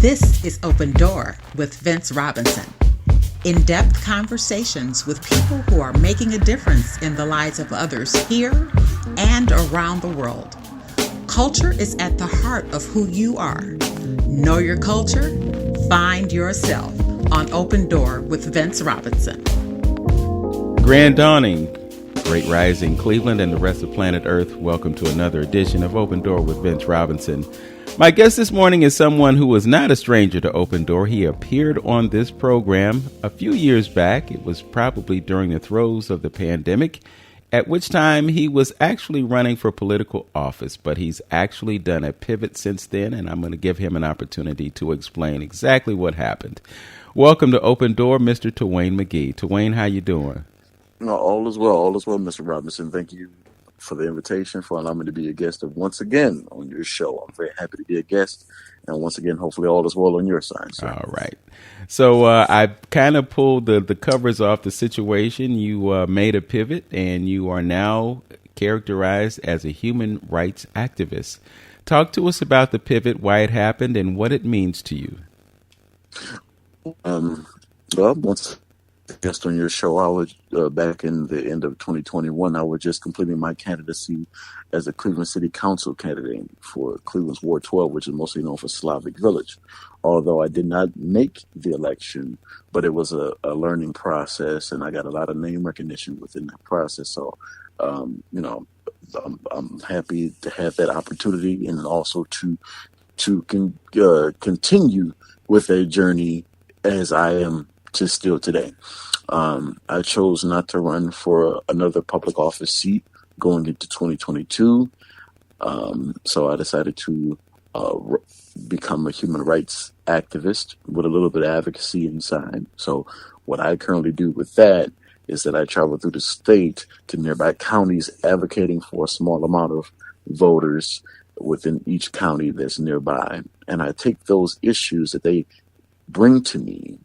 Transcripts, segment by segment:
This is Open Door with Vince Robinson. In-depth conversations with people who are making a difference in the lives of others here and around the world. Culture is at the heart of who you are. Know your culture, find yourself on Open Door with Vince Robinson. Grand dawning, great rising, Cleveland and the rest of planet Earth. Welcome to another edition of Open Door with Vince Robinson. My guest this morning is someone who was not a stranger to Open Door. He appeared on this program a few years back. It was probably during the throes of the pandemic, at which time he was actually running for political office, but he's actually done a pivot since then, and I'm going to give him an opportunity to explain exactly what happened. Welcome to Open Door, Mr. Tawayne McGee. Tawayne, how you doing? No, all is well, Mr. Robinson. Thank you for the invitation, for allowing me to be a guest of once again on your show. I'm very happy to be a guest, and once again, hopefully all is well on your side, sir. All right. So I kind of pulled the covers off the situation. You made a pivot, and you are now characterized as a human rights activist. Talk to us about the pivot, why it happened, and what it means to you. Well, once guest on your show, I was back in the end of 2021. I was just completing my candidacy as a Cleveland City Council candidate for Cleveland's Ward 12, which is mostly known for Slavic Village. Although I did not make the election, but it was a learning process, and I got a lot of name recognition within that process. So, I'm happy to have that opportunity, and also to continue with a journey as I am to still today. I chose not to run for another public office seat going into 2022. So I decided to become a human rights activist with a little bit of advocacy inside. So what I currently do with that is that I travel through the state to nearby counties advocating for a small amount of voters within each county that's nearby. And I take those issues that they bring to me,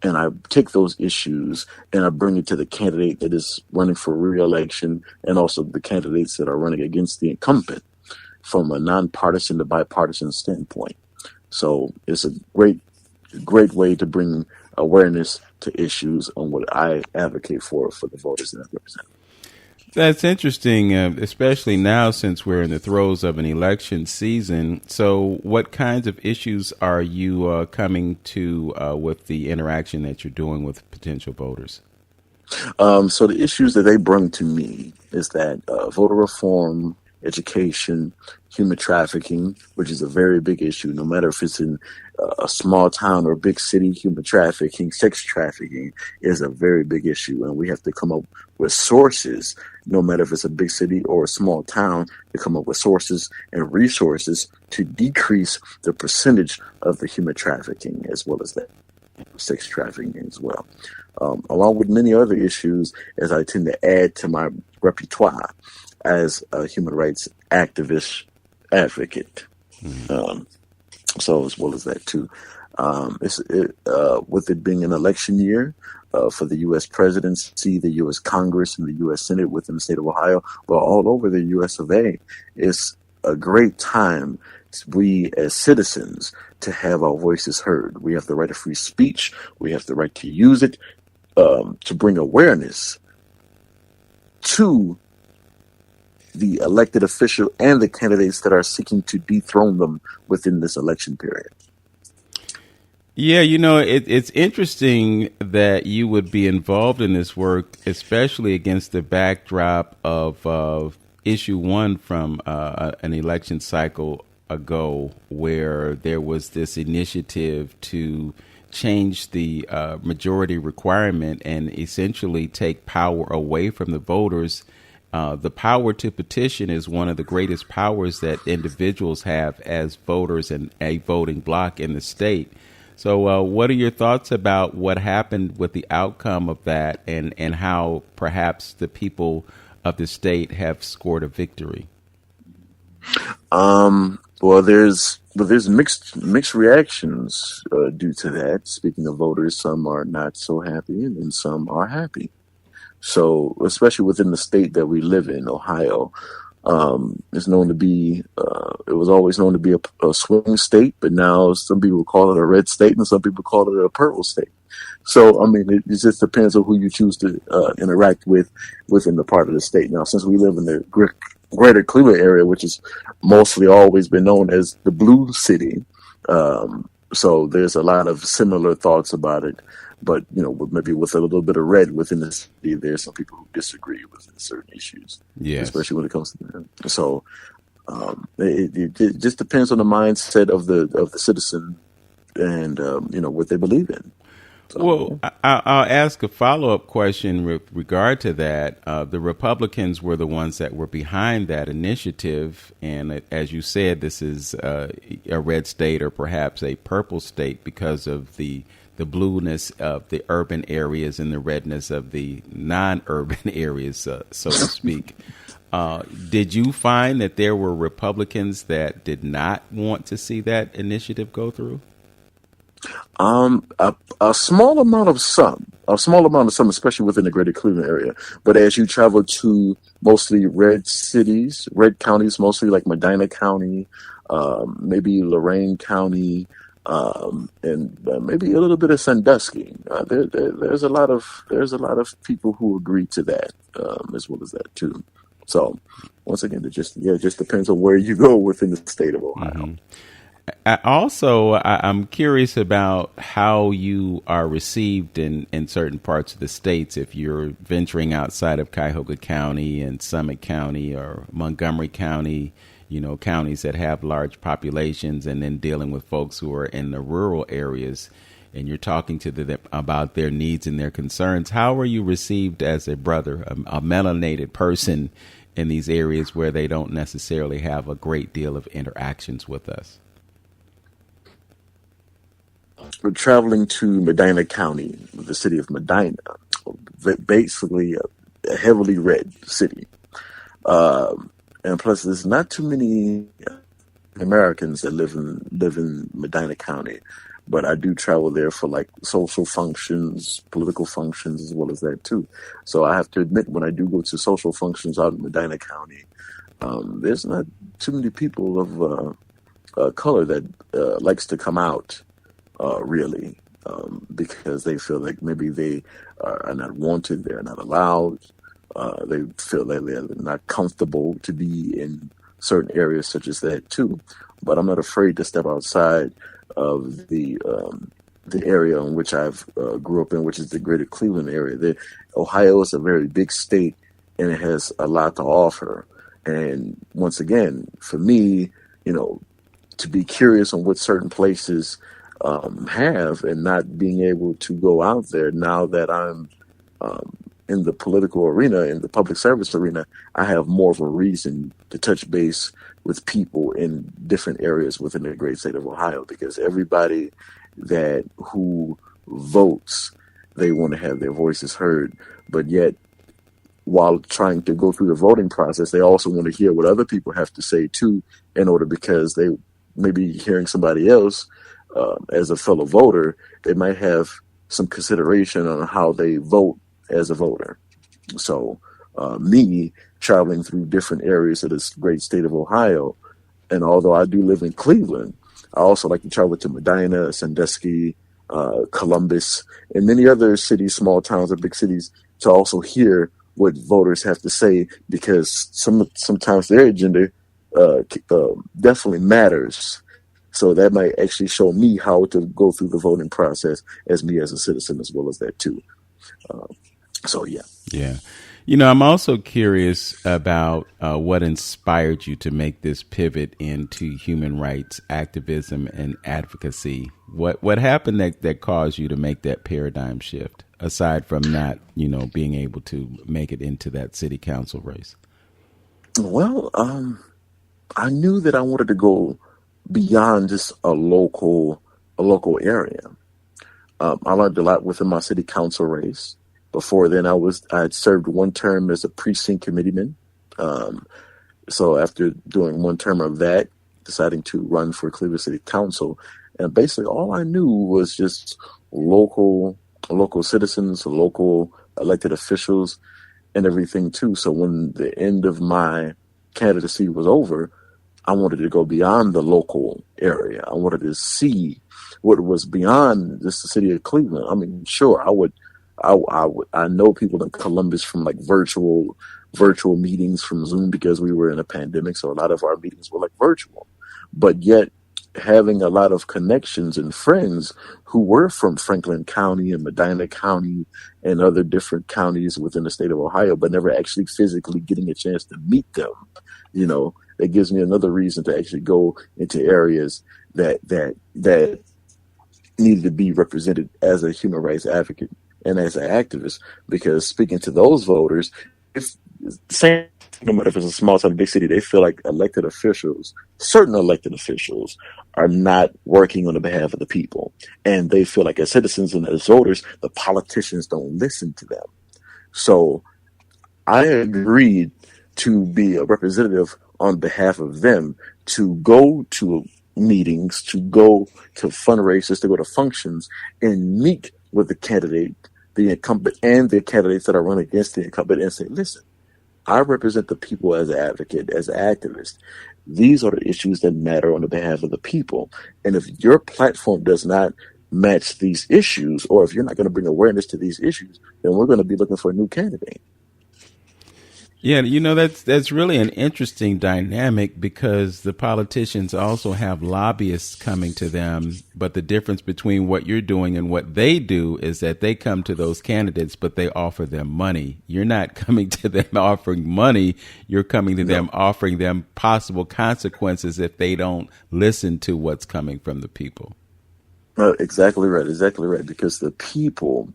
and I take those issues and I bring it to the candidate that is running for re-election, and also the candidates that are running against the incumbent from a non-partisan to bipartisan standpoint. So it's a great way to bring awareness to issues on what I advocate for the voters that I represent. That's interesting, especially now since we're in the throes of an election season. So what kinds of issues are you coming to with the interaction that you're doing with potential voters? So the issues that they bring to me is that voter reform, education, human trafficking, which is a very big issue, no matter if it's in a small town or big city. Human trafficking, sex trafficking is a very big issue, and we have to come up with sources, no matter if it's a big city or a small town, to come up with sources and resources to decrease the percentage of the human trafficking as well as that sex trafficking as well. Along with many other issues, as I tend to add to my repertoire as a human rights activist advocate. So as well as that too, with it being an election year for the U.S. presidency, the U.S. Congress, and the U.S. Senate within the state of Ohio, but all over the U.S. of A., it's a great time, we as citizens, to have our voices heard. We have the right of free speech. We have the right to use it to bring awareness to the elected official and the candidates that are seeking to dethrone them within this election period. Yeah, it's interesting that you would be involved in this work, especially against the backdrop of issue one from an election cycle ago, where there was this initiative to change the majority requirement and essentially take power away from the voters. The power to petition is one of the greatest powers that individuals have as voters and a voting bloc in the state. So what are your thoughts about what happened with the outcome of that, and how perhaps the people of the state have scored a victory? Well, there's mixed reactions due to that. Speaking of voters, some are not so happy and some are happy. So, especially within the state that we live in, Ohio, It's known to be, it was always known to be a swing state, but now some people call it a red state and some people call it a purple state. So, I mean, it just depends on who you choose to interact with within the part of the state. Now, since we live in the greater Cleveland area, which has mostly always been known as the Blue City, so there's a lot of similar thoughts about it. But, maybe with a little bit of red within the city, there's some people who disagree with certain issues, especially when it comes to them. So it just depends on the mindset of the citizen and, what they believe in. So, well, I'll ask a follow-up question with regard to that. The Republicans were the ones that were behind that initiative. And as you said, this is a red state or perhaps a purple state because of the blueness of the urban areas and the redness of the non-urban areas, so to speak. Did you find that there were Republicans that did not want to see that initiative go through? A small amount of some, especially within the greater Cleveland area. But as you travel to mostly red cities, red counties, mostly like Medina County, maybe Lorain County, and maybe a little bit of Sandusky. There's a lot of people who agree to that, as well as that too. So once again, it just depends on where you go within the state of Ohio. Mm-hmm. I'm curious about how you are received in certain parts of the states. If you're venturing outside of Cuyahoga County and Summit County or Montgomery County, counties that have large populations, and then dealing with folks who are in the rural areas, and you're talking to them about their needs and their concerns. How are you received as a brother, a melanated person in these areas where they don't necessarily have a great deal of interactions with us? We're traveling to Medina County, the city of Medina, basically a heavily red city. And plus, there's not too many Americans that live in Medina County, but I do travel there for like social functions, political functions, as well as that too. So I have to admit, when I do go to social functions out in Medina County, there's not too many people of color that likes to come out. Really, because they feel like maybe they are not wanted, they're not allowed, they feel that they're not comfortable to be in certain areas such as that too. But I'm not afraid to step outside of the area in which I've grew up in, which is the greater Cleveland area. Ohio is a very big state, and it has a lot to offer. And once again, for me, to be curious on what certain places have, and not being able to go out there now that I'm in the political arena, in the public service arena, I have more of a reason to touch base with people in different areas within the great state of Ohio, because everybody who votes, they want to have their voices heard, but yet while trying to go through the voting process, they also want to hear what other people have to say too, because they may be hearing somebody else. As a fellow voter, they might have some consideration on how they vote as a voter. So me traveling through different areas of this great state of Ohio, and although I do live in Cleveland, I also like to travel to Medina, Sandusky, Columbus, and many other cities, small towns or big cities, to also hear what voters have to say, because sometimes their agenda definitely matters. So that might actually show me how to go through the voting process as me as a citizen, as well as that too. So, yeah. Yeah. I'm also curious about what inspired you to make this pivot into human rights activism and advocacy. What happened that caused you to make that paradigm shift, aside from not, being able to make it into that city council race? Well, I knew that I wanted to go beyond just a local area. I learned a lot within my city council race. Before then, I had served one term as a precinct committeeman. So after doing one term of that, deciding to run for Cleveland City Council, and basically all I knew was just local citizens, local elected officials, and everything too. So when the end of my candidacy was over, I wanted to go beyond the local area. I wanted to see what was beyond just the city of Cleveland. I mean, sure, I know people in Columbus from like virtual meetings from Zoom because we were in a pandemic. So a lot of our meetings were like virtual, but yet having a lot of connections and friends who were from Franklin County and Medina County and other different counties within the state of Ohio, but never actually physically getting a chance to meet them, that gives me another reason to actually go into areas that needed to be represented as a human rights advocate and as an activist, because speaking to those voters, it's the same. No matter if it's a small town or big city, they feel like certain elected officials are not working on the behalf of the people. And they feel like as citizens and as voters, the politicians don't listen to them. So I agreed to be a representative on behalf of them, to go to meetings, to go to fundraisers, to go to functions and meet with the candidate, the incumbent, and the candidates that are running against the incumbent and say, listen, I represent the people as an advocate, as an activist. These are the issues that matter on the behalf of the people. And if your platform does not match these issues, or if you're not going to bring awareness to these issues, then we're going to be looking for a new candidate. Yeah, that's really an interesting dynamic, because the politicians also have lobbyists coming to them. But the difference between what you're doing and what they do is that they come to those candidates, but they offer them money. You're not coming to them offering money. You're coming to them offering them possible consequences if they don't listen to what's coming from the people. Exactly right. Because the people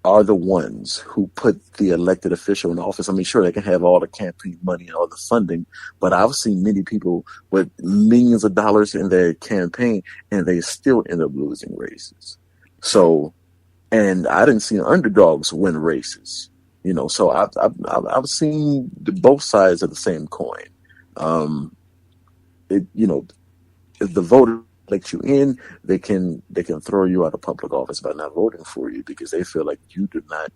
are the ones who put the elected official in office. I mean, sure, they can have all the campaign money and all the funding, but I've seen many people with millions of dollars in their campaign and they still end up losing races. So, and I didn't see underdogs win races, so I've seen both sides of the same coin. If the voter let you in, they can throw you out of public office by not voting for you because they feel like you do not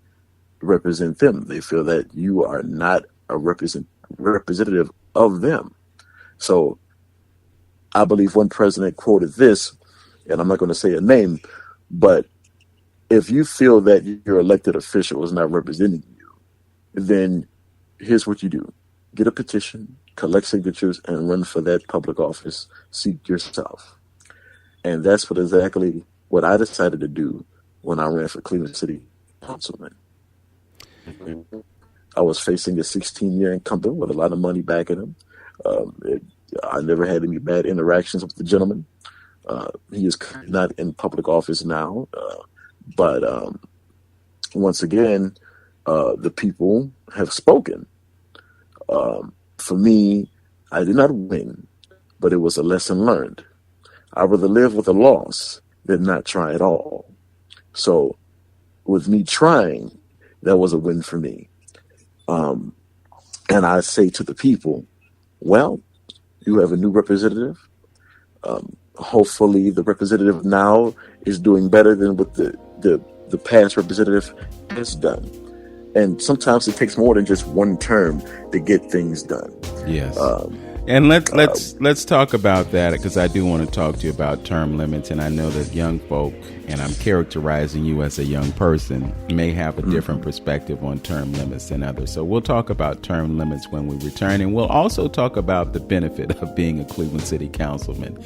represent them. They feel that you are not a representative of them. So I believe one president quoted this, and I'm not going to say a name, but if you feel that your elected official is not representing you, then here's what you do. Get a petition, collect signatures, and run for that public office seat yourself. And that's exactly what I decided to do when I ran for Cleveland City Councilman. I was facing a 16-year incumbent with a lot of money backing him. I never had any bad interactions with the gentleman. He is not in public office now. But once again, the people have spoken. For me, I did not win, but it was a lesson learned. I'd rather live with a loss than not try at all. So with me trying, that was a win for me. And I say to the people, well, you have a new representative. Hopefully the representative now is doing better than what the past representative has done. And sometimes it takes more than just one term to get things done. Yes. And let's talk about that, because I do want to talk to you about term limits. And I know that young folk, and I'm characterizing you as a young person, may have a different perspective on term limits than others. So we'll talk about term limits when we return. And we'll also talk about the benefit of being a Cleveland City Councilman.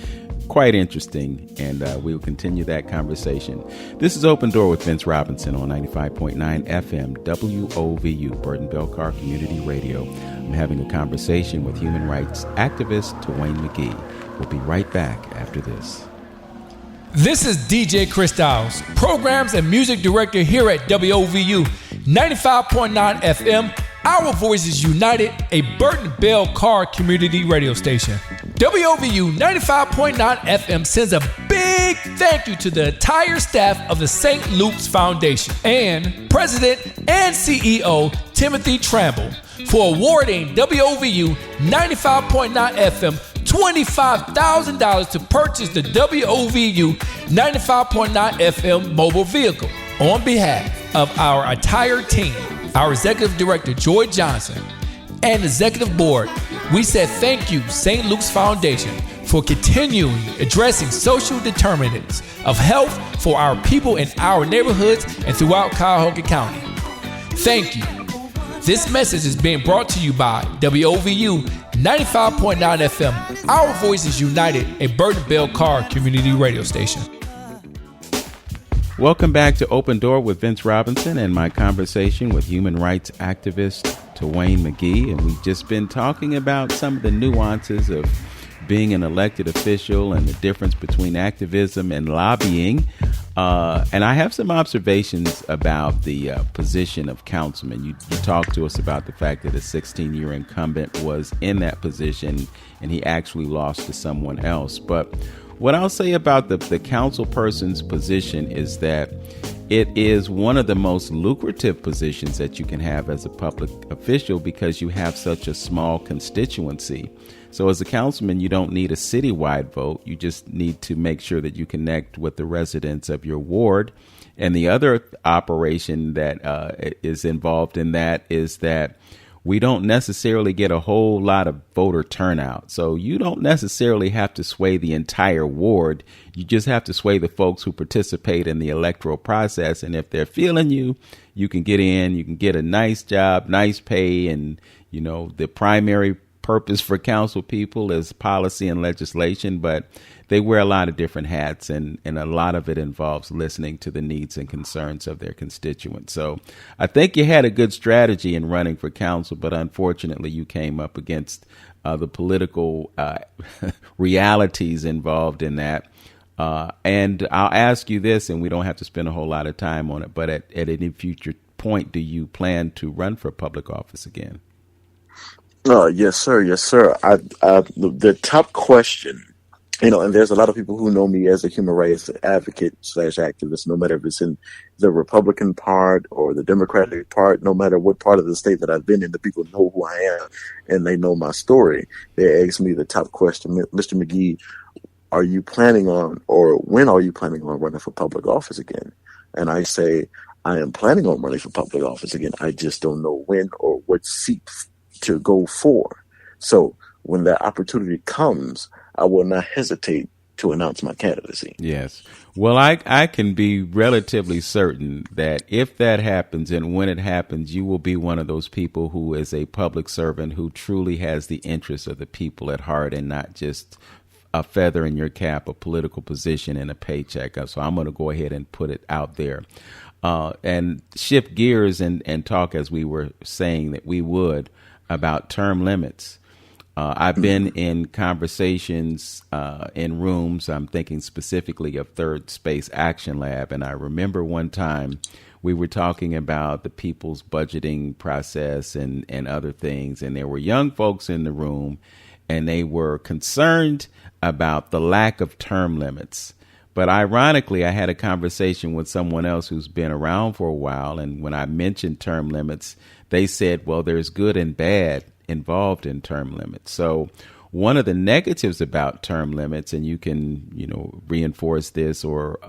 Quite interesting, and we'll continue that conversation. This is Open Door with Vince Robinson on 95.9 FM WOVU, Burton Belcar Community Radio. I'm having a conversation with human rights activist Tawayne McGee. We'll be right back after this. This is DJ Chris Dowles, Programs and Music Director here at WOVU 95.9 FM. Our Voices United, a Burton Belcar community radio station. WOVU 95.9 FM sends a big thank you to the entire staff of the St. Luke's Foundation and President and CEO Timothy Tramble for awarding WOVU 95.9 FM $25,000 to purchase the WOVU 95.9 FM mobile vehicle. On behalf of our entire team, our Executive Director, Joy Johnson, and Executive Board, We said thank you, St. Luke's Foundation, for continuing addressing social determinants of health for our people in our neighborhoods and throughout Cuyahoga County. Thank you. This message is being brought to you by WOVU 95.9 FM, Our Voices United, a Burton-Bell Carr community radio station. Welcome back to Open Door with Vince Robinson and my conversation with human rights activist Tawayne McGee. And we've just been talking about some of the nuances of being an elected official and the difference between activism and lobbying. And I have some observations about the position of councilman. You talked to us about the fact that a 16-year incumbent was in that position and he actually lost to someone else. But what I'll say about the council person's position is that it is one of the most lucrative positions that you can have as a public official because you have such a small constituency. So as a councilman, you don't need a citywide vote. You just need to make sure that you connect with the residents of your ward. And the other operation that is involved in that is that we don't necessarily get a whole lot of voter turnout. So you don't necessarily have to sway the entire ward. You just have to sway the folks who participate in the electoral process. And if they're feeling you, you can get in, you can get a nice job, nice pay. And, you know, the primary purpose for council people is policy and legislation, but they wear a lot of different hats, and a lot of it involves listening to the needs and concerns of their constituents. So I think you had a good strategy in running for council, but unfortunately you came up against the political realities involved in that. And I'll ask you this, and we don't have to spend a whole lot of time on it, but at any future point, do you plan to run for public office again? Yes, sir. Yes, sir. The top question, and there's a lot of people who know me as a human rights advocate / activist, no matter if it's in the Republican part or the Democratic part, no matter what part of the state that I've been in, the people know who I am and they know my story. They ask me the top question, Mr. McGee, are you planning on, or when are you planning on running for public office again? And I say, I am planning on running for public office again. I just don't know when or what seat to go for. So when that opportunity comes, I will not hesitate to announce my candidacy. Yes. Well, I can be relatively certain that if that happens and when it happens, you will be one of those people who is a public servant who truly has the interests of the people at heart and not just a feather in your cap, a political position, and a paycheck. So I'm going to go ahead and put it out there and shift gears and talk, as we were saying that we would, about term limits. I've been in conversations in rooms. I'm thinking specifically of Third Space Action Lab. And I remember one time we were talking about the people's budgeting process and other things. And there were young folks in the room, and they were concerned about the lack of term limits. But ironically, I had a conversation with someone else who's been around for a while. And when I mentioned term limits, they said, well, there's good and bad involved in term limits. So one of the negatives about term limits, and you can, reinforce this or,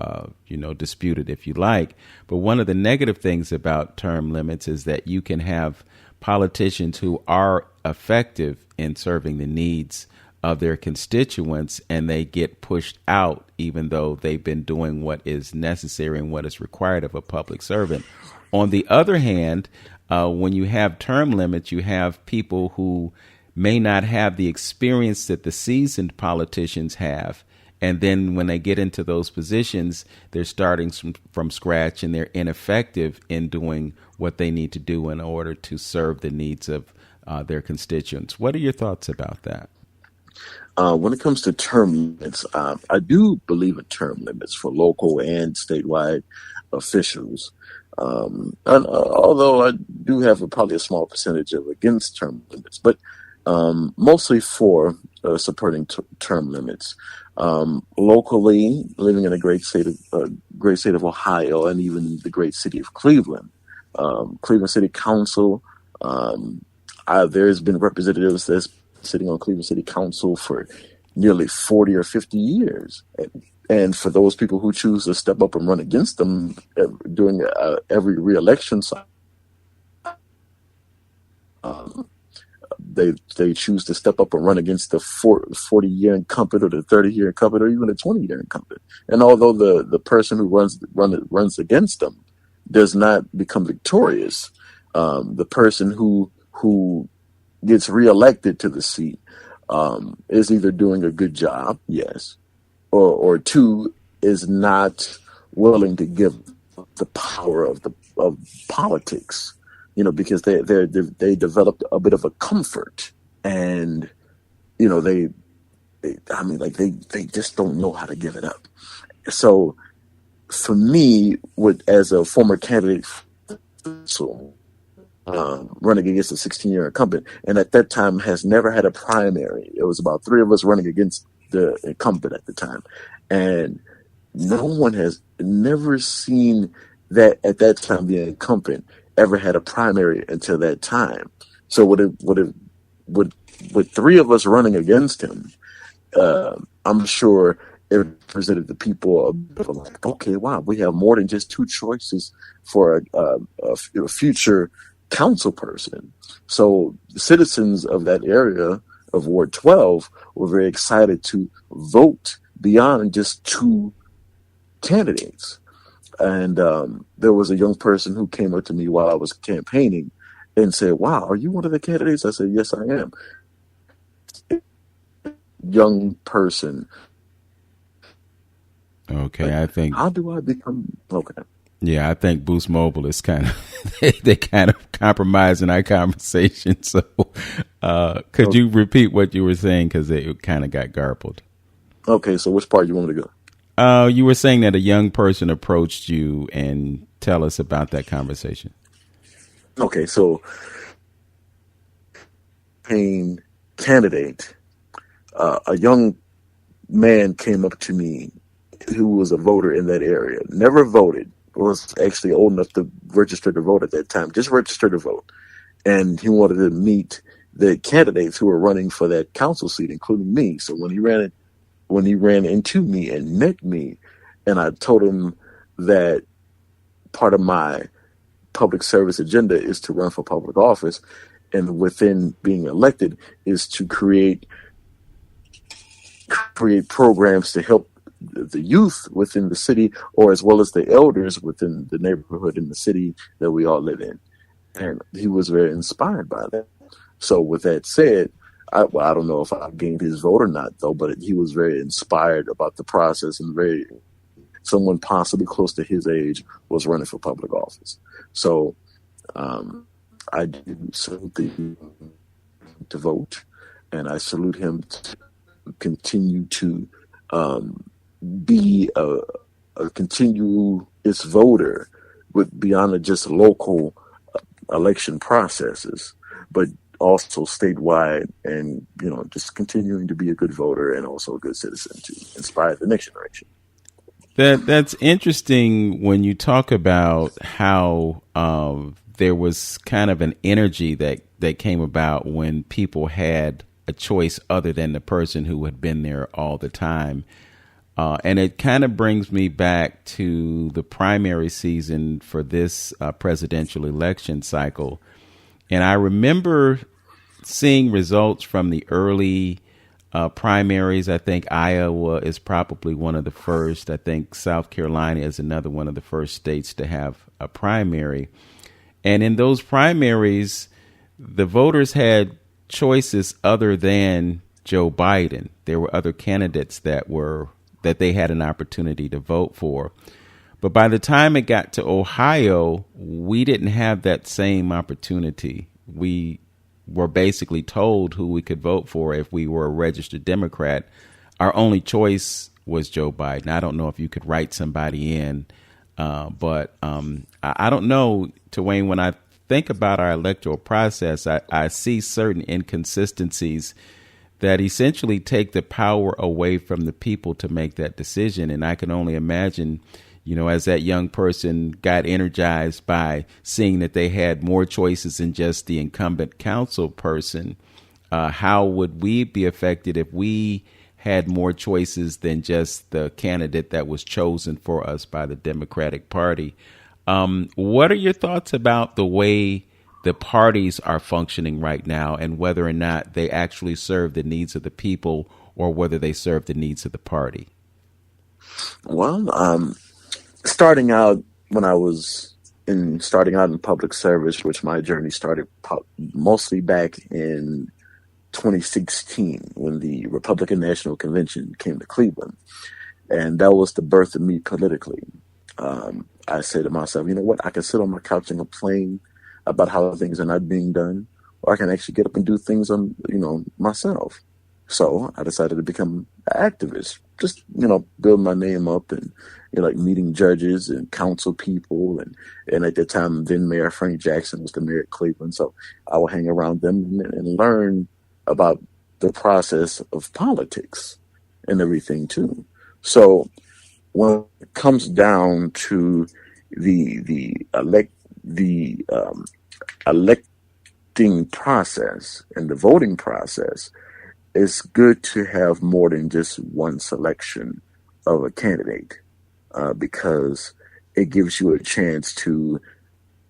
dispute it if you like. But one of the negative things about term limits is that you can have politicians who are effective in serving the needs of their constituents, and they get pushed out even though they've been doing what is necessary and what is required of a public servant. On the other hand, when you have term limits, you have people who may not have the experience that the seasoned politicians have. And then when they get into those positions, they're starting from scratch, and they're ineffective in doing what they need to do in order to serve the needs of their constituents. What are your thoughts about that? When it comes to term limits, I do believe in term limits for local and statewide officials. And, although I do have probably a small percentage of against term limits, but mostly for supporting term limits. Locally, living in a great state of Ohio, and even the great city of Cleveland, Cleveland City Council. There's been representatives that's sitting on Cleveland City Council for nearly 40 or 50 years. And for those people who choose to step up and run against them during every re-election cycle, they choose to step up and run against the 40-year incumbent or the 30-year incumbent or even the 20-year incumbent. And although the person who runs against them does not become victorious, the person who gets reelected to the seat is either doing a good job, yes, or two, is not willing to give the power of politics, because they developed a bit of a comfort, and they just don't know how to give it up. So for me, as a former candidate, running against a 16-year incumbent, and at that time has never had a primary. It was about three of us running against the incumbent at the time, and no one has never seen that at that time the incumbent ever had a primary until that time. So with three of us running against him, I'm sure it presented the people a bit of like, okay, wow, we have more than just two choices for a future council person. So the citizens of that area of Ward 12 were very excited to vote beyond just two candidates. And there was a young person who came up to me while I was campaigning and said, wow, are you one of the candidates? I said, yes, I am. Young person. Okay, I think. How do I become? Okay. Yeah, I think Boost Mobile is kind of they kind of compromising our conversation. So, could you repeat what you were saying, because it kind of got garbled? Okay, so which part you want me to go? You were saying that a young person approached you, and tell us about that conversation. Okay, so candidate, a young man came up to me who was a voter in that area, never voted, was actually old enough to register to vote at that time, just registered to vote. And he wanted to meet the candidates who were running for that council seat, including me. So when he ran into me and met me, and I told him that part of my public service agenda is to run for public office, and within being elected is to create programs to help the youth within the city, or as well as the elders within the neighborhood in the city that we all live in. And he was very inspired by that. So with that said, I don't know if I gained his vote or not, though, but he was very inspired about the process, and someone possibly close to his age was running for public office. So I do salute him to vote, and I salute him to continue to be a continuous voter beyond just local election processes, but also statewide, and just continuing to be a good voter and also a good citizen to inspire the next generation. That's interesting when you talk about how there was kind of an energy that came about when people had a choice other than the person who had been there all the time. And it kind of brings me back to the primary season for this presidential election cycle. And I remember seeing results from the early primaries. I think Iowa is probably one of the first. I think South Carolina is another one of the first states to have a primary. And in those primaries, the voters had choices other than Joe Biden. There were other candidates that they had an opportunity to vote for. But by the time it got to Ohio, we didn't have that same opportunity. We were basically told who we could vote for if we were a registered Democrat. Our only choice was Joe Biden. I don't know if you could write somebody in, but I don't know, Tawayne, when I think about our electoral process, I see certain inconsistencies that essentially take the power away from the people to make that decision. And I can only imagine, as that young person got energized by seeing that they had more choices than just the incumbent council person, how would we be affected if we had more choices than just the candidate that was chosen for us by the Democratic Party? What are your thoughts about the way the parties are functioning right now, and whether or not they actually serve the needs of the people or whether they serve the needs of the party? Well, starting out when I was starting out in public service, which my journey started mostly back in 2016 when the Republican National Convention came to Cleveland. And that was the birth of me politically. I said to myself, you know what, I can sit on my couch and complain about how things are not being done, or I can actually get up and do things on, myself. So I decided to become an activist, just, build my name up and, like meeting judges and council people. And at the time, then Mayor Frank Jackson was the mayor of Cleveland. So I would hang around them and learn about the process of politics and everything too. So when it comes down to the electing process and the voting process, it's good to have more than just one selection of a candidate, because it gives you a chance to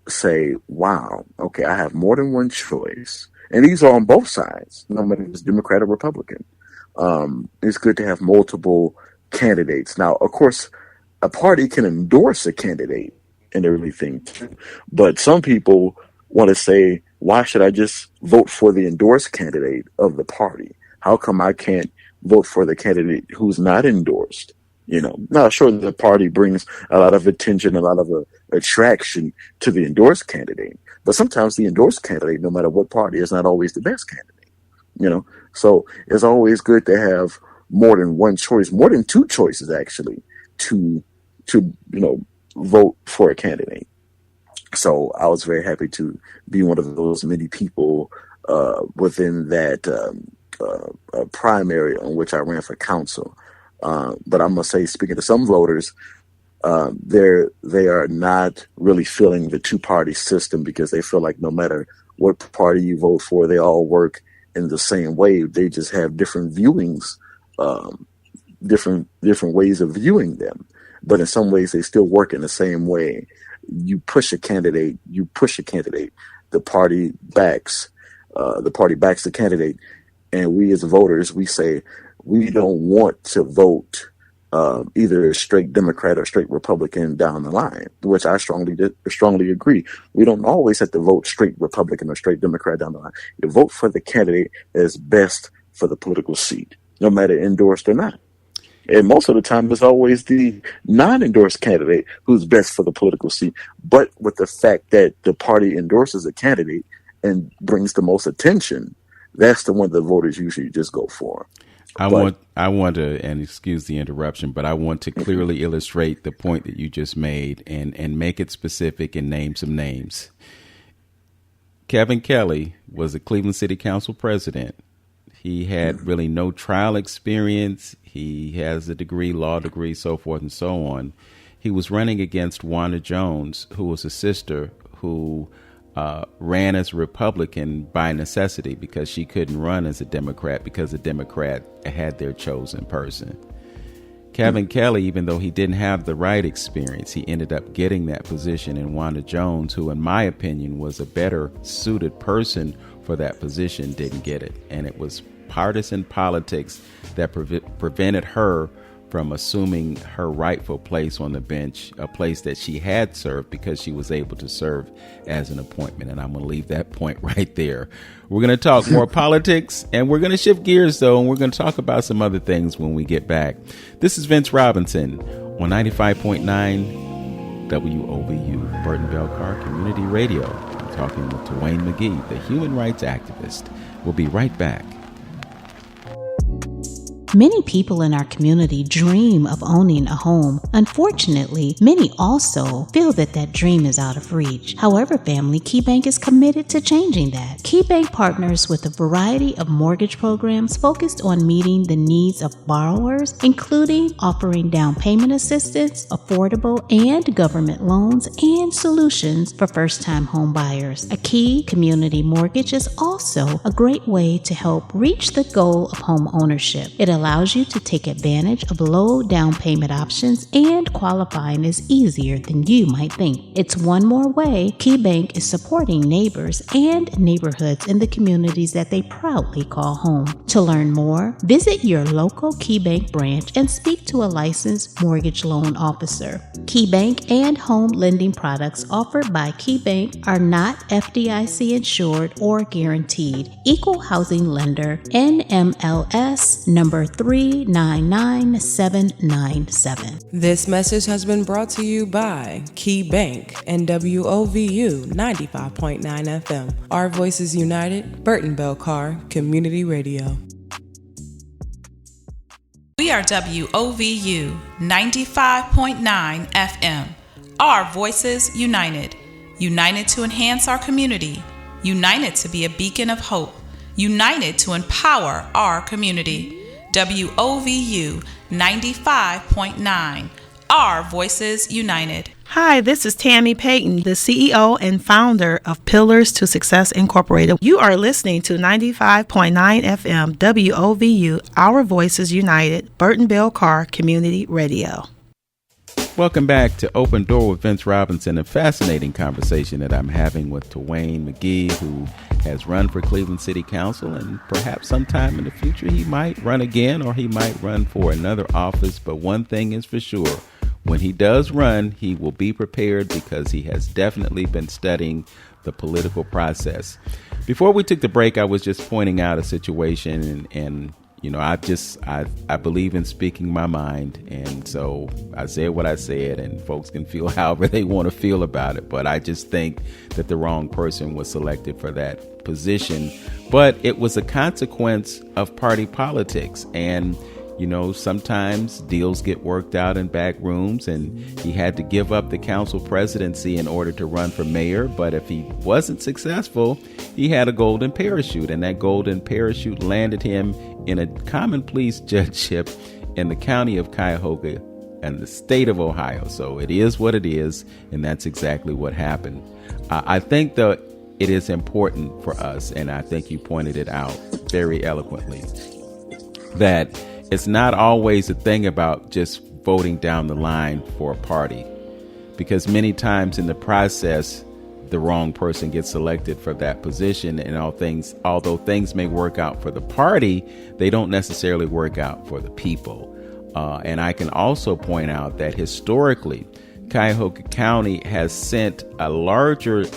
say, wow, okay, I have more than one choice. And these are on both sides, no matter if it's Democrat or Republican. It's good to have multiple candidates. Now, of course, a party can endorse a candidate and everything too, but some people want to say, why should I just vote for the endorsed candidate of the party? How come I can't vote for the candidate who's not endorsed? Now, sure, the party brings a lot of attention, a lot of attraction to the endorsed candidate, but sometimes the endorsed candidate, no matter what party, is not always the best candidate. So it's always good to have more than one choice, more than two choices actually, to vote for a candidate. So I was very happy to be one of those many people within that primary on which I ran for council. But I must say, speaking to some voters, they are not really feeling the two-party system, because they feel like no matter what party you vote for, they all work in the same way. They just have different viewings, different ways of viewing them. But in some ways, they still work in the same way. You push a candidate. The party backs the candidate, and we as voters, we say we don't want to vote either a straight Democrat or straight Republican down the line, which I strongly agree. We don't always have to vote straight Republican or straight Democrat down the line. You vote for the candidate that's best for the political seat, no matter endorsed or not. And most of the time, it's always the non-endorsed candidate who's best for the political seat. But with the fact that the party endorses a candidate and brings the most attention, that's the one the voters usually just go for. I want to, and excuse the interruption, but I want to clearly illustrate the point that you just made and make it specific and name some names. Kevin Kelly was a Cleveland City Council president. He had really no trial experience. He has a degree, law degree, so forth and so on. He was running against Wanda Jones, who was a sister who ran as a Republican by necessity, because she couldn't run as a Democrat because the Democrat had their chosen person. Kevin Kelly, even though he didn't have the right experience, he ended up getting that position, and Wanda Jones, who in my opinion was a better suited person for that position, didn't get it. And it was partisan politics that prevented her from assuming her rightful place on the bench, a place that she had served because she was able to serve as an appointment. And I'm going to leave that point right there. We're going to talk more politics, and we're going to shift gears, though, and we're going to talk about some other things when we get back. This is Vince Robinson on 95.9 WOVU, Burton Bell Car Community Radio. I'm talking with Tawayne McGee, the human rights activist. We'll be right back. Many people in our community dream of owning a home. Unfortunately, many also feel that that dream is out of reach. However, family, KeyBank is committed to changing that. KeyBank partners with a variety of mortgage programs focused on meeting the needs of borrowers, including offering down payment assistance, affordable and government loans, and solutions for first-time home buyers. A Key Community Mortgage is also a great way to help reach the goal of home ownership. It allows allows you to take advantage of low down payment options, and qualifying is easier than you might think. It's one more way KeyBank is supporting neighbors and neighborhoods in the communities that they proudly call home. To learn more, visit your local KeyBank branch and speak to a licensed mortgage loan officer. KeyBank and home lending products offered by KeyBank are not FDIC insured or guaranteed. Equal housing lender, NMLS number 399797. This message has been brought to you by KeyBank and WOVU 95.9 FM. Our Voices United, Burton Bell Carr Community Radio. We are WOVU 95.9 FM. Our Voices United. United to enhance our community. United to be a beacon of hope. United to empower our community. WOVU 95.9. Our Voices United. Hi, this is Tammy Payton, the CEO and founder of Pillars to Success Incorporated. You are listening to 95.9 FM WOVU, Our Voices United, Burton Bell Carr Community Radio. Welcome back to Open Door with Vince Robinson, a fascinating conversation that I'm having with Tawayne McGee, who has run for Cleveland City Council, and perhaps sometime in the future he might run again or he might run for another office. But one thing is for sure, when he does run, he will be prepared because he has definitely been studying the political process. Before we took the break, I was just pointing out a situation and you know, I believe in speaking my mind. And so I said what I said, and folks can feel however they want to feel about it. But I just think that the wrong person was selected for that position. But it was a consequence of party politics. And, you know, sometimes deals get worked out in back rooms, and he had to give up the council presidency in order to run for mayor. But if he wasn't successful, he had a golden parachute, and that golden parachute landed him in a common pleas judgeship in the county of Cuyahoga and the state of Ohio. So it is what it is, and that's exactly what happened. I think that it is important for us, and I think you pointed it out very eloquently, that it's not always a thing about just voting down the line for a party, because many times in the process, the wrong person gets selected for that position, and although things may work out for the party, they don't necessarily work out for the people. And I can also point out that historically, Cuyahoga County has sent a larger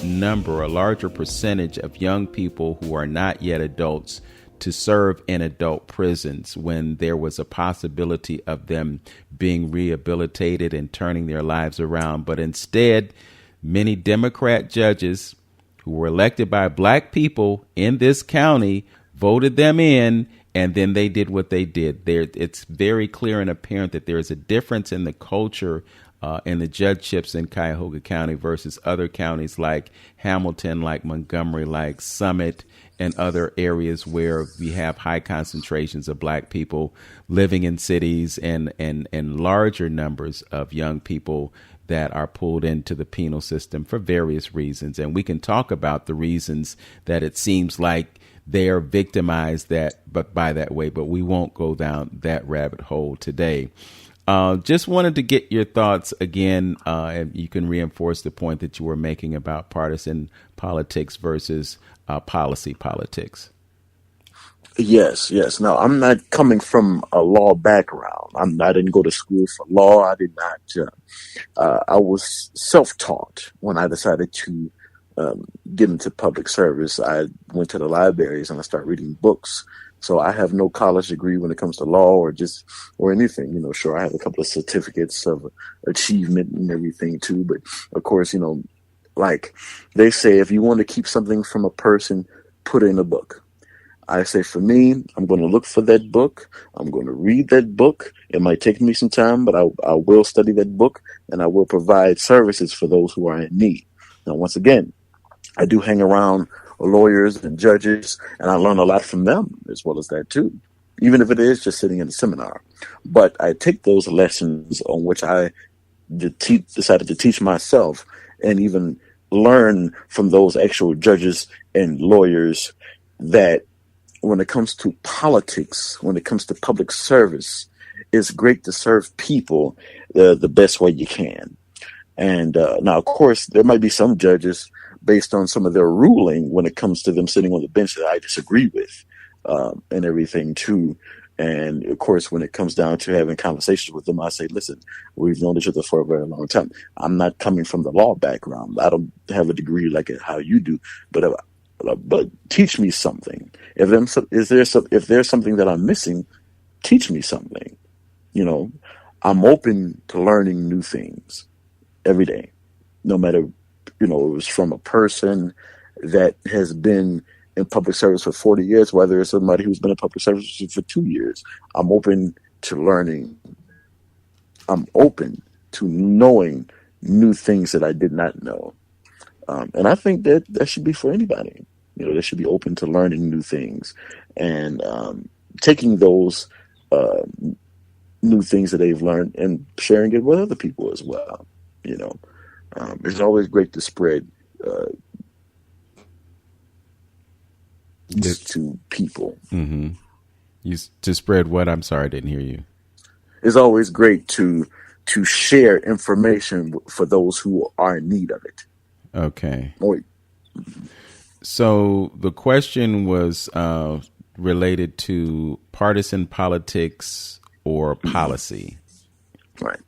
percentage of young people who are not yet adults to serve in adult prisons when there was a possibility of them being rehabilitated and turning their lives around. But instead, many Democrat judges who were elected by black people in this county voted them in, and then they did what they did. It's very clear and apparent that there is a difference in the culture in the judgeships in Cuyahoga County versus other counties like Hamilton, like Montgomery, like Summit, and other areas where we have high concentrations of black people living in cities and larger numbers of young people that are pulled into the penal system for various reasons. And we can talk about the reasons that it seems like they are victimized by that way, but we won't go down that rabbit hole today. Just wanted to get your thoughts again. You can reinforce the point that you were making about partisan politics versus policy politics. Yes. Now, I'm not coming from a law background. I didn't go to school for law. I did not. I was self-taught when I decided to get into public service. I went to the libraries and I started reading books. So I have no college degree when it comes to law or anything. You know, sure, I have a couple of certificates of achievement and everything too. But of course, you know, like they say, if you want to keep something from a person, put it in a book. I say, for me, I'm going to look for that book. I'm going to read that book. It might take me some time, but I will study that book, and I will provide services for those who are in need. Now, once again, I do hang around lawyers and judges, and I learn a lot from them as well as that too, even if it is just sitting in a seminar. But I take those lessons on which I decided to teach myself and even learn from those actual judges and lawyers that when it comes to politics, when it comes to public service, it's great to serve people the best way you can. And now, of course, there might be some judges based on some of their ruling when it comes to them sitting on the bench that I disagree with, and everything too. And of course, when it comes down to having conversations with them, I say, listen, we've known each other for a very long time. I'm not coming from the law background. I don't have a degree like how you do, but teach me something. If there's something that I'm missing, teach me something. I'm open to learning new things every day, no matter, it was from a person that has been in public service for 40 years, whether it's somebody who's been in public service for 2 years. I'm open to learning. I'm open to knowing new things that I did not know. And I think that should be for anybody. They should be open to learning new things and taking those new things that they've learned and sharing it with other people as well. It's always great to spread to people. Mm-hmm. To spread what? I'm sorry, I didn't hear you. It's always great to share information for those who are in need of it. Okay. So the question was related to partisan politics or policy. Right.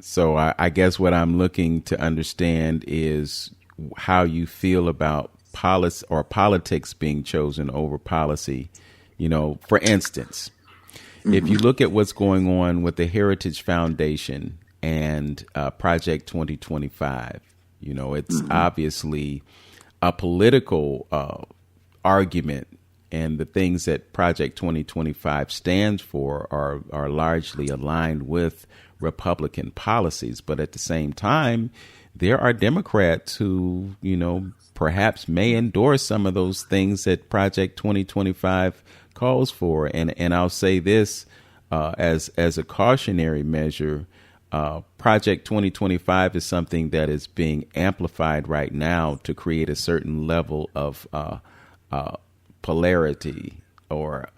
So I guess what I'm looking to understand is how you feel about policy or politics being chosen over policy. For instance, if you look at what's going on with the Heritage Foundation and Project 2025, it's obviously a political argument, and the things that Project 2025 stands for are largely aligned with Republican policies. But at the same time, there are Democrats who, perhaps may endorse some of those things that Project 2025 calls for. And I'll say this as a cautionary measure. Project 2025 is something that is being amplified right now to create a certain level of polarity, or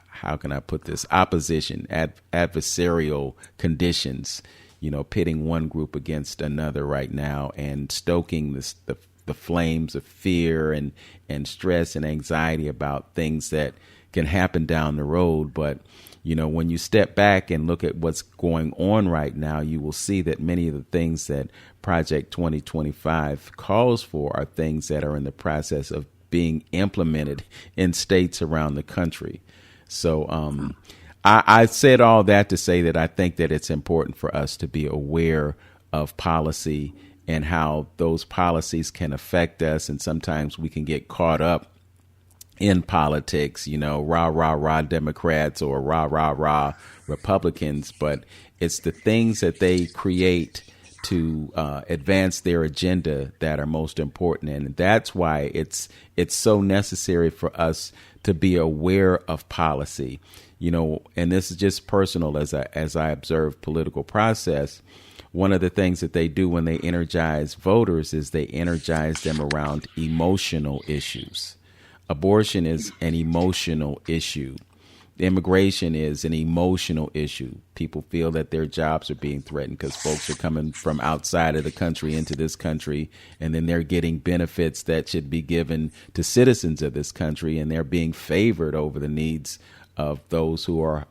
how can I put this, opposition, adversarial conditions, pitting one group against another right now and stoking the flames of fear and stress and anxiety about things that can happen down the road. But when you step back and look at what's going on right now, you will see that many of the things that Project 2025 calls for are things that are in the process of being implemented in states around the country. So I said all that to say that I think that it's important for us to be aware of policy and how those policies can affect us. And sometimes we can get caught up in politics, rah, rah, rah Democrats or rah, rah, rah Republicans. But it's the things that they create to advance their agenda that are most important. And that's why it's so necessary for us to be aware of policy, and this is just personal as I observe political process. One of the things that they do when they energize voters is they energize them around emotional issues. Abortion is an emotional issue. Immigration is an emotional issue. People feel that their jobs are being threatened because folks are coming from outside of the country into this country, and then they're getting benefits that should be given to citizens of this country, and they're being favored over the needs of those who are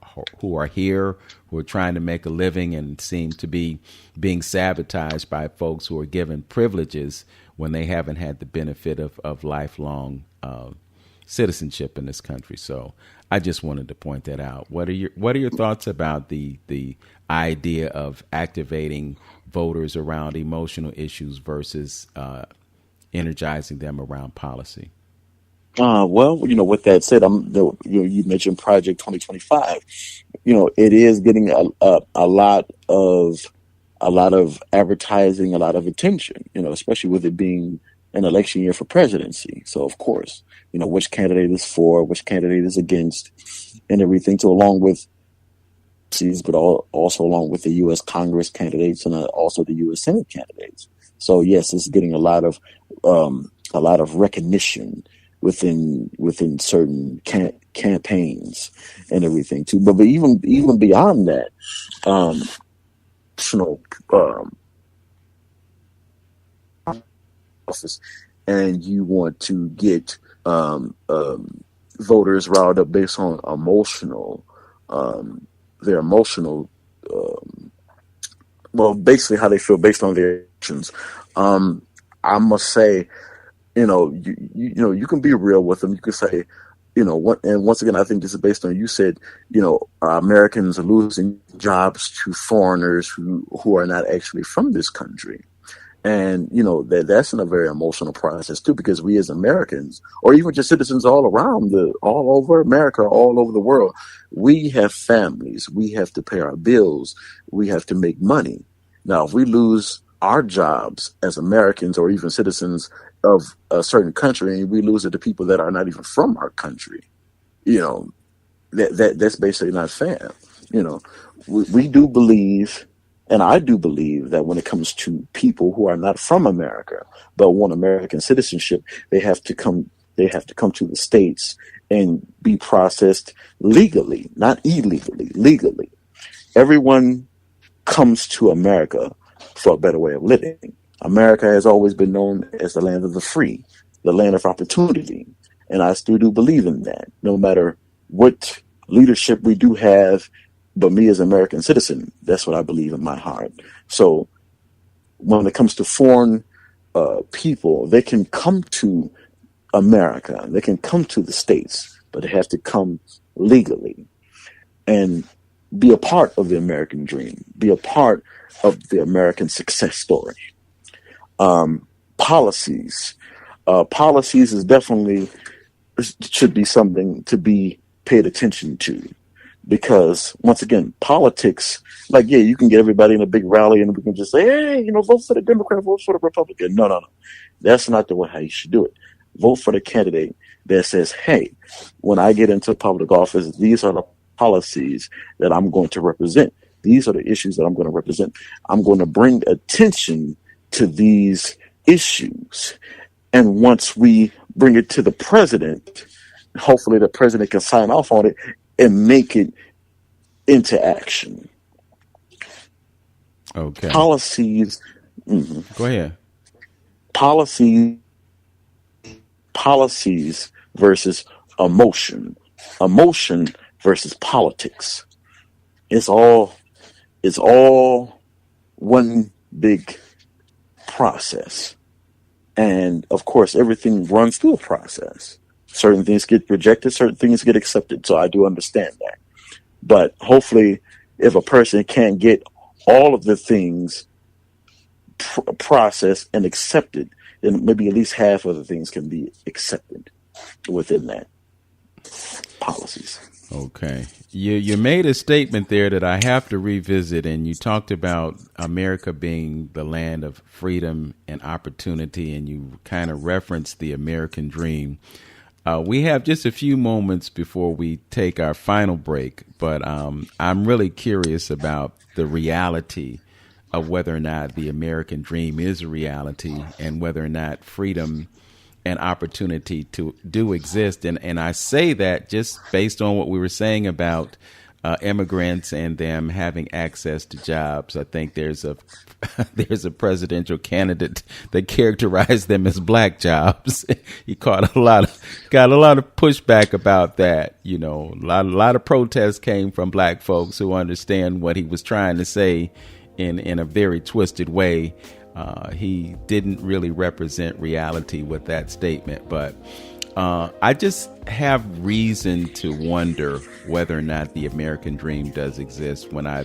here, who are trying to make a living, and seem to be being sabotaged by folks who are given privileges when they haven't had the benefit of lifelong citizenship in this country. So I just wanted to point that out. What are your thoughts about the idea of activating voters around emotional issues versus energizing them around policy? Well, with that said, you mentioned Project 2025. It is getting a lot of advertising, a lot of attention. Especially with it being an election year for presidency. So of course, which candidate is for, which candidate is against, and everything. So along with but also along with the U.S. Congress candidates and also the U.S. Senate candidates. So yes, it's getting a lot of a lot of recognition within certain campaigns and everything too. But even beyond that, national office, and you want to get voters riled up based on their emotional, well, basically how they feel based on their actions. I must say, you can be real with them. You can say, what, and once again, I think this is based on, you said, Americans are losing jobs to foreigners who are not actually from this country. And, that's in a very emotional process too, because we as Americans, or even just citizens all over America, all over the world, we have families, we have to pay our bills, we have to make money. Now, if we lose our jobs as Americans or even citizens of a certain country, and we lose it to people that are not even from our country, that's basically not fair. We do believe, and I do believe, that when it comes to people who are not from America but want American citizenship, they have to come to the States and be processed legally, not illegally, legally. Everyone comes to America for a better way of living. America has always been known as the land of the free, the land of opportunity. And I still do believe in that, no matter what leadership we do have. But me as an American citizen, that's what I believe in my heart. So when it comes to foreign people, they can come to America, they can come to the States, but they have to come legally and be a part of the American dream, be a part of the American success story. Policies is definitely should be something to be paid attention to, because once again, politics, you can get everybody in a big rally and we can just say, hey, vote for the Democrat, vote for the Republican. No. That's not the way how you should do it. Vote for the candidate that says, hey, when I get into public office, these are the policies that I'm going to represent. These are the issues that I'm going to represent. I'm going to bring attention to these issues. And once we bring it to the president, hopefully the president can sign off on it and make it into action. Okay. Policies. Mm-hmm. Go ahead. Policies versus emotion. Emotion versus politics. It's all one big process. And of course, everything runs through a process. Certain things get rejected, certain things get accepted. So I do understand that. But hopefully, if a person can't get all of the things processed and accepted, then maybe at least half of the things can be accepted within that policies. Okay. You made a statement there that I have to revisit, and you talked about America being the land of freedom and opportunity, and you kind of referenced the American dream. We have just a few moments before we take our final break, but I'm really curious about the reality of whether or not the American dream is a reality and whether or not freedom and opportunity do exist. And I say that just based on what we were saying about immigrants and them having access to jobs. I think there's a presidential candidate that characterized them as black jobs. He got a lot of pushback about that. A lot of protests came from black folks who understand what he was trying to say in a very twisted way. He didn't really represent reality with that statement, but I just have reason to wonder whether or not the American dream does exist when I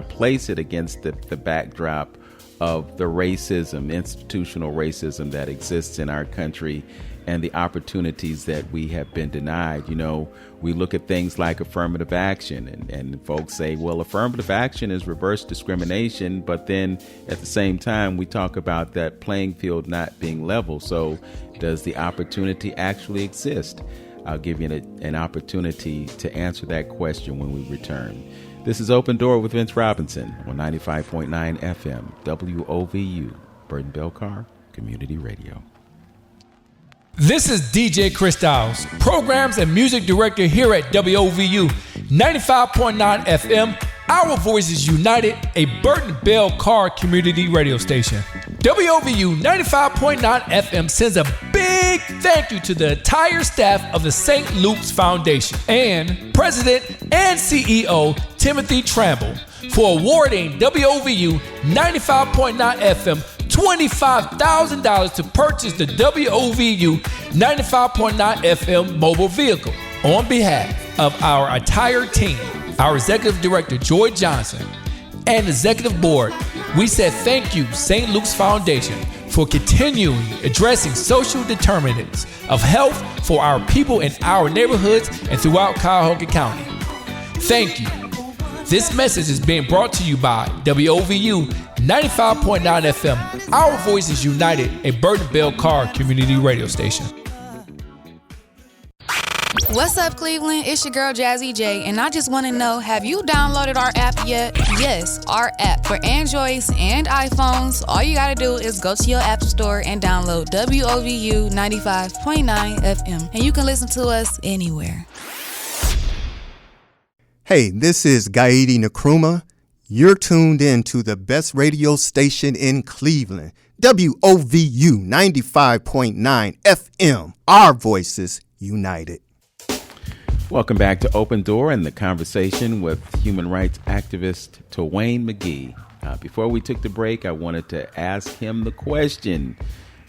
place it against the backdrop of the racism, institutional racism that exists in our country and the opportunities that we have been denied. We look at things like affirmative action and folks say, well, affirmative action is reverse discrimination. But then at the same time, we talk about that playing field not being level. So does the opportunity actually exist? I'll give you an opportunity to answer that question when we return. This is Open Door with Vince Robinson on 95.9 FM, WOVU, Burton Belcar Community Radio. This is DJ Chris Dowes, Programs and Music Director here at WOVU 95.9 FM. Our Voices United, a Burton Bell Carr community radio station. WOVU 95.9 FM sends a big thank you to the entire staff of the St. Luke's Foundation and President and CEO Timothy Tramble for awarding WOVU 95.9 FM $25,000 to purchase the WOVU 95.9 FM mobile vehicle. On behalf of our entire team, our Executive Director, Joy Johnson, and Executive Board, we said thank you, St. Luke's Foundation, for continuing addressing social determinants of health for our people in our neighborhoods and throughout Cuyahoga County. Thank you. This message is being brought to you by WOVU 95.9 FM, Our Voices United, a Burton Bell Carr community radio station. What's up, Cleveland? It's your girl, Jazzy J, and I just want to know, have you downloaded our app yet? Yes, our app for Androids and iPhones. All you got to do is go to your app store and download WOVU 95.9 FM, and you can listen to us anywhere. Hey, this is Gaidi Nkrumah. You're tuned in to the best radio station in Cleveland, WOVU 95.9 FM, Our Voices United. Welcome back to Open Door and the conversation with human rights activist Tawayne McGee. Before we took the break, I wanted to ask him the question,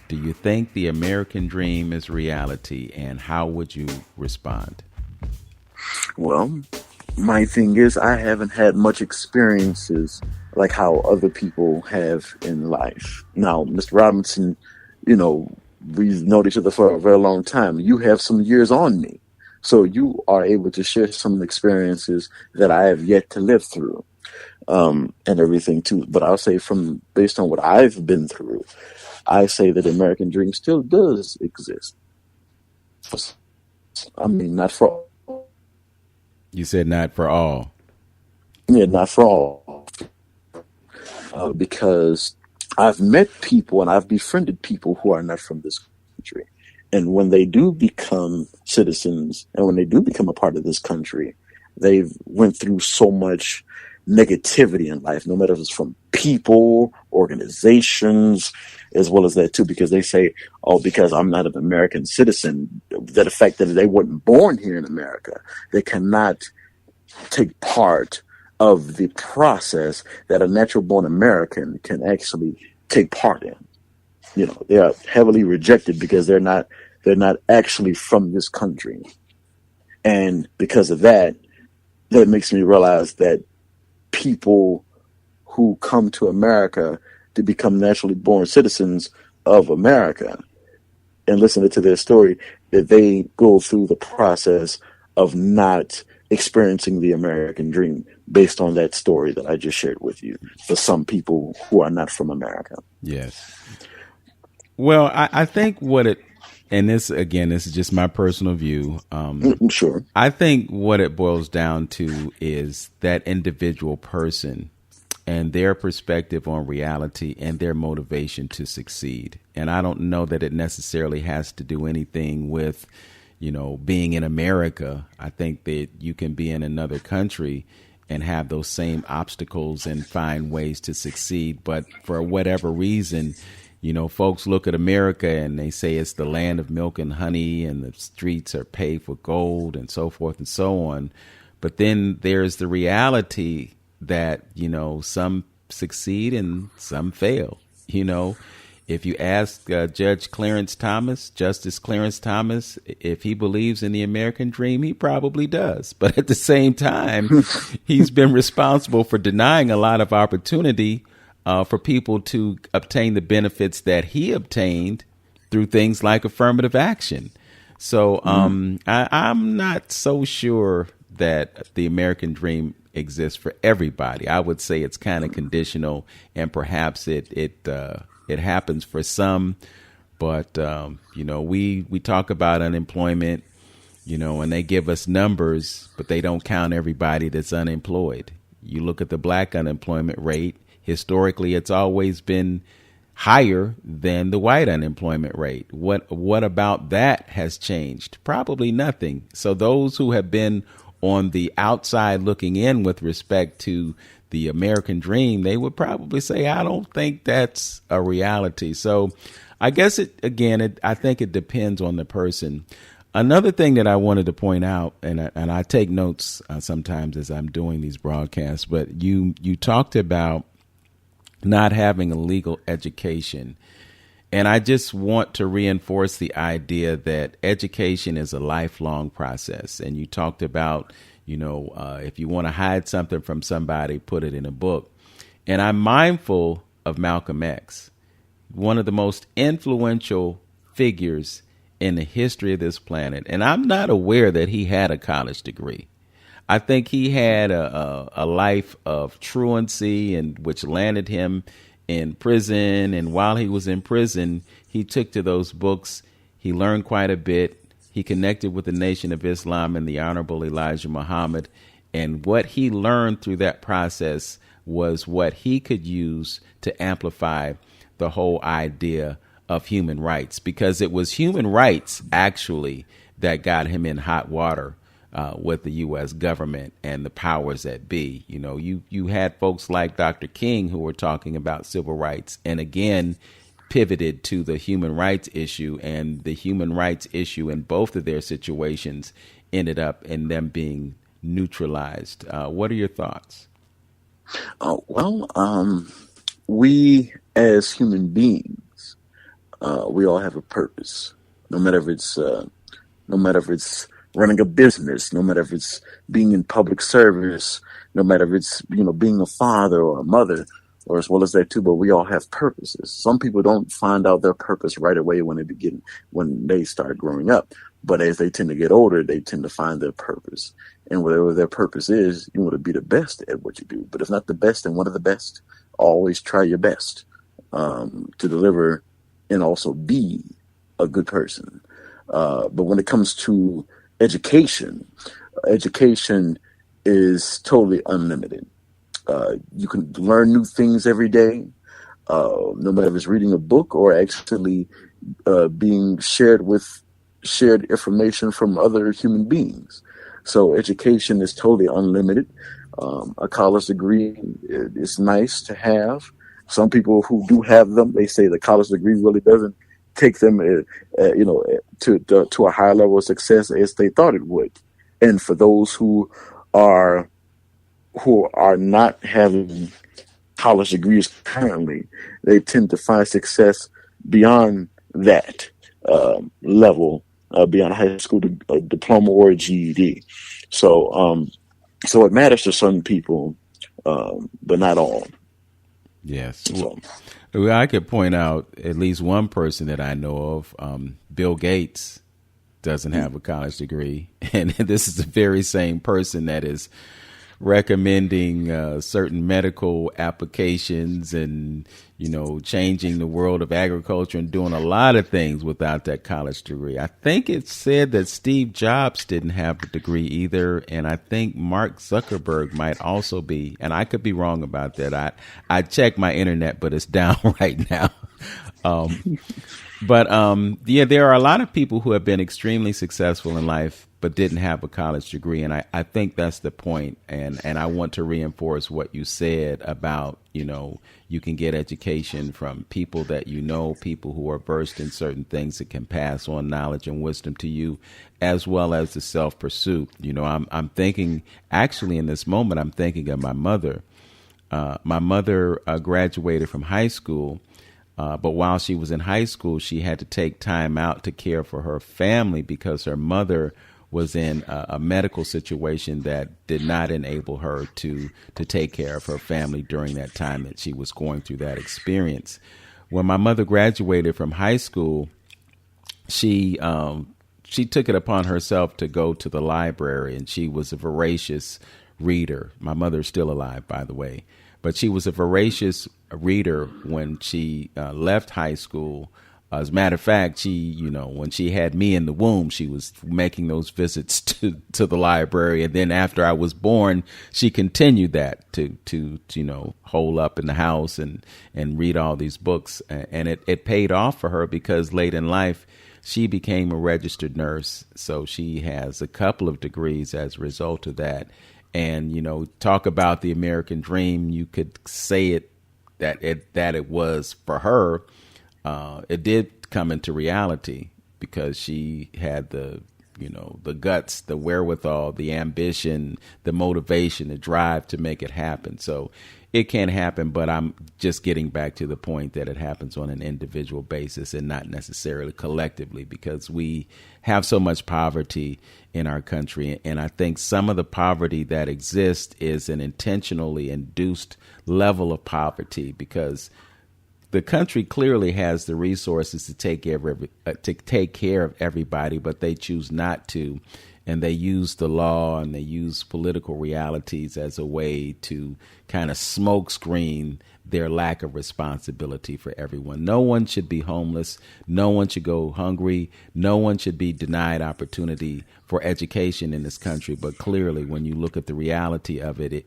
do you think the American dream is reality, and how would you respond? Well, my thing is, I haven't had much experiences like how other people have in life. Now, Mr. Robinson, we've known each other for a very long time. You have some years on me. So you are able to share some experiences that I have yet to live through, and everything too. But I'll say based on what I've been through, I say that the American dream still does exist. I mean, not for all. You said not for all. Yeah, not for all. Because I've met people and I've befriended people who are not from this country. And when they do become citizens and when they do become a part of this country, they've went through so much negativity in life, no matter if it's from people, organizations, as well as that too, because they say, oh, because I'm not an American citizen, that the fact that they weren't born here in America, they cannot take part of the process that a natural born American can actually take part in. They are heavily rejected because they're not actually from this country. And because of that makes me realize that people who come to America to become naturally born citizens of America and listen to their story, that they go through the process of not experiencing the American dream based on that story that I just shared with you for some people who are not from America. Yes. Well, I think and this is just my personal view. Sure. I think what it boils down to is that individual person and their perspective on reality and their motivation to succeed. And I don't know that it necessarily has to do anything with, being in America. I think that you can be in another country and have those same obstacles and find ways to succeed. But for whatever reason, folks look at America and they say it's the land of milk and honey and the streets are paved with gold and so forth and so on. But then there's the reality that, some succeed and some fail. If you ask Justice Clarence Thomas, if he believes in the American dream, he probably does. But at the same time, he's been responsible for denying a lot of opportunity for people to obtain the benefits that he obtained through things like affirmative action. So I'm not so sure that the American dream exists for everybody. I would say it's kind of conditional, and perhaps it happens for some. But we talk about unemployment, and they give us numbers, but they don't count everybody that's unemployed. You look at the black unemployment rate. Historically, it's always been higher than the white unemployment rate. What about that has changed? Probably nothing. So those who have been on the outside looking in with respect to the American dream, they would probably say, I don't think that's a reality. So I guess I think it depends on the person. Another thing that I wanted to point out, and I take notes sometimes as I'm doing these broadcasts, but you talked about not having a legal education. And I just want to reinforce the idea that education is a lifelong process. And you talked about, if you want to hide something from somebody, put it in a book. And I'm mindful of Malcolm X, one of the most influential figures in the history of this planet. And I'm not aware that he had a college degree. I think he had a life of truancy, and which landed him in prison. And while he was in prison, he took to those books. He learned quite a bit. He connected with the Nation of Islam and the Honorable Elijah Muhammad. And what he learned through that process was what he could use to amplify the whole idea of human rights, because it was human rights actually that got him in hot water with the U.S. government and the powers that be. You had folks like Dr. King who were talking about civil rights, and again pivoted to the human rights issue, and the human rights issue in both of their situations ended up in them being neutralized. What are your thoughts? We as human beings, we all have a purpose. No matter if it's running a business, no matter if it's being in public service, no matter if it's, being a father or a mother, or as well as that too, but we all have purposes. Some people don't find out their purpose right away when they start growing up. But as they tend to get older, they tend to find their purpose. And whatever their purpose is, you want to be the best at what you do. But if not the best, then one of the best. Always try your best to deliver and also be a good person. But when it comes to education is totally unlimited. You can learn new things every day, no matter if it's reading a book or actually being shared information from other human beings. So education is totally unlimited. A college degree is nice to have. Some people who do have them, they say the college degree really doesn't take them, to a higher level of success as they thought it would. And for those who are not having college degrees currently, they tend to find success beyond that level, beyond high school diploma or a GED. So it matters to some people, but not all. Yes. Well, I could point out at least one person that I know of. Bill Gates doesn't have a college degree. And this is the very same person that is recommending certain medical applications and, changing the world of agriculture and doing a lot of things without that college degree. I think it said that Steve Jobs didn't have a degree either. And I think Mark Zuckerberg might also be, and I could be wrong about that. I checked my internet, but it's down right now. But there are a lot of people who have been extremely successful in life, but didn't have a college degree. And I think that's the point. And I want to reinforce what you said about, you can get education from people that people who are versed in certain things that can pass on knowledge and wisdom to you, as well as the self-pursuit. I'm thinking, actually in this moment, I'm thinking of my mother. My mother graduated from high school. But while she was in high school, she had to take time out to care for her family because her mother was in a medical situation that did not enable her to take care of her family during that time that she was going through that experience. When my mother graduated from high school, she took it upon herself to go to the library, and she was a voracious reader. My mother's still alive, by the way. But she was a voracious reader when she left high school. As a matter of fact, she, when she had me in the womb, she was making those visits to the library. And then after I was born, she continued that to hole up in the house and read all these books. And it paid off for her, because late in life, she became a registered nurse. So she has a couple of degrees as a result of that. And, talk about the American dream, you could say that it was for her. It did come into reality, because she had the guts, the wherewithal, the ambition, the motivation, the drive to make it happen. So it can happen, but I'm just getting back to the point that it happens on an individual basis and not necessarily collectively, because we have so much poverty in our country. And I think some of the poverty that exists is an intentionally induced level of poverty, because the country clearly has the resources to take care of everybody, but they choose not to. And they use the law and they use political realities as a way to kind of smokescreen their lack of responsibility for everyone. No one should be homeless. No one should go hungry. No one should be denied opportunity for education in this country. But clearly, when you look at the reality of it,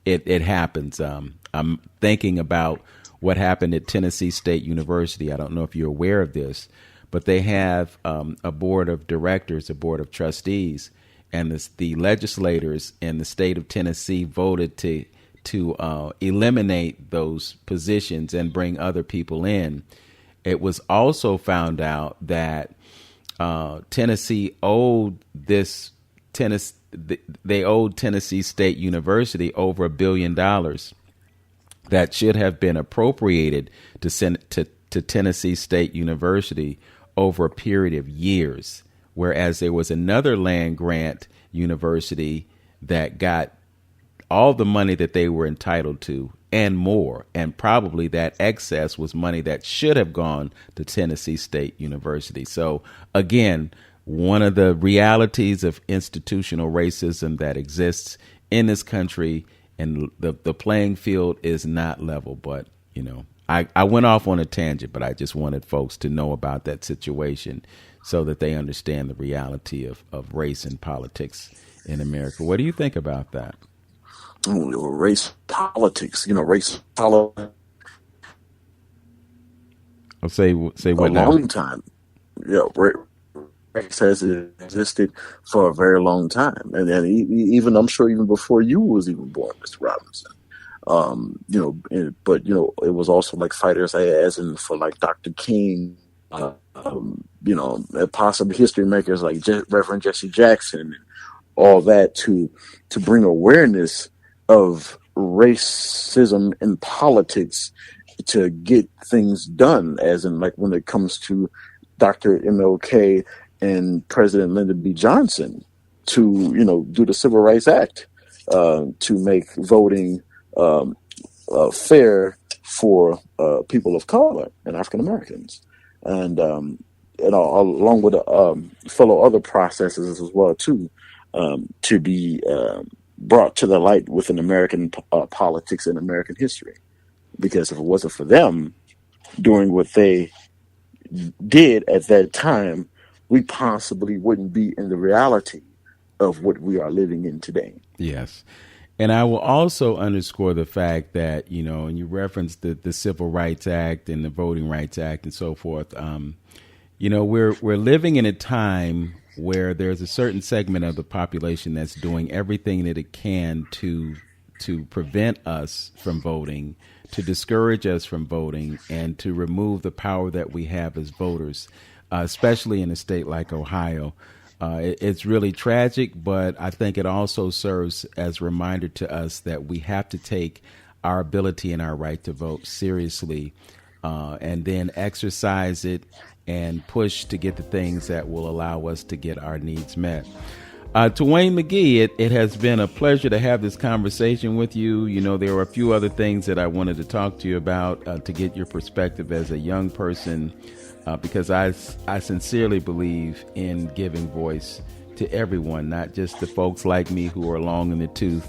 it happens. I'm thinking about what happened at Tennessee State University. I don't know if you're aware of this, but they have a board of directors, a board of trustees, and the legislators in the state of Tennessee voted to eliminate those positions and bring other people in. It was also found out that Tennessee owed Tennessee State University over $1 billion that should have been appropriated to Tennessee State University over a period of years, whereas there was another land grant university that got all the money that they were entitled to and more, and probably that excess was money that should have gone to Tennessee State University. So again, one of the realities of institutional racism that exists in this country, and the playing field is not level. But, I went off on a tangent, but I just wanted folks to know about that situation so that they understand the reality of race and politics in America. What do you think about that? Race politics, race politics. I'll say what now? A long time. Race has existed for a very long time, and even I'm sure even before you was even born, Mr. Robinson. But it was also like fighters as in for like Dr. King, possibly history makers like Reverend Jesse Jackson, and all that to bring awareness of racism in politics, to get things done, as in like when it comes to Dr. MLK and President Lyndon B. Johnson, to do the Civil Rights Act, to make voting fair for people of color and African Americans, and along with fellow other processes as well too, to be brought to the light within American politics and American history. Because if it wasn't for them doing what they did at that time, we possibly wouldn't be in the reality of what we are living in today. Yes. And I will also underscore the fact that, and you referenced the Civil Rights Act and the Voting Rights Act and so forth. We're living in a time where there's a certain segment of the population that's doing everything that it can to prevent us from voting, to discourage us from voting, and to remove the power that we have as voters, especially in a state like Ohio. It's really tragic, but I think it also serves as a reminder to us that we have to take our ability and our right to vote seriously, and then exercise it and push to get the things that will allow us to get our needs met. Tawayne McGee, it has been a pleasure to have this conversation with you. There are a few other things that I wanted to talk to you about to get your perspective as a young person, because I sincerely believe in giving voice to everyone, not just the folks like me who are long in the tooth,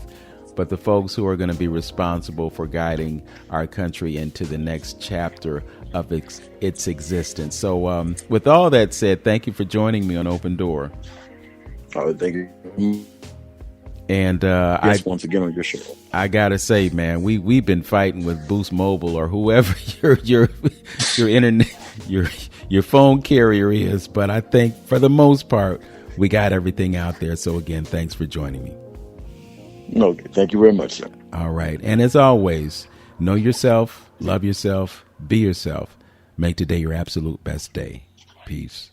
but the folks who are going to be responsible for guiding our country into the next chapter of its existence. So with all that said, thank you for joining me on Open Door. Thank you. And once again on your show. I gotta say, man, we've been fighting with Boost Mobile or whoever your internet your phone carrier is, but I think for the most part we got everything out there. So again, thanks for joining me. Okay, thank you very much, sir. All right, and as always, know yourself, love yourself, be yourself. Make today your absolute best day. Peace.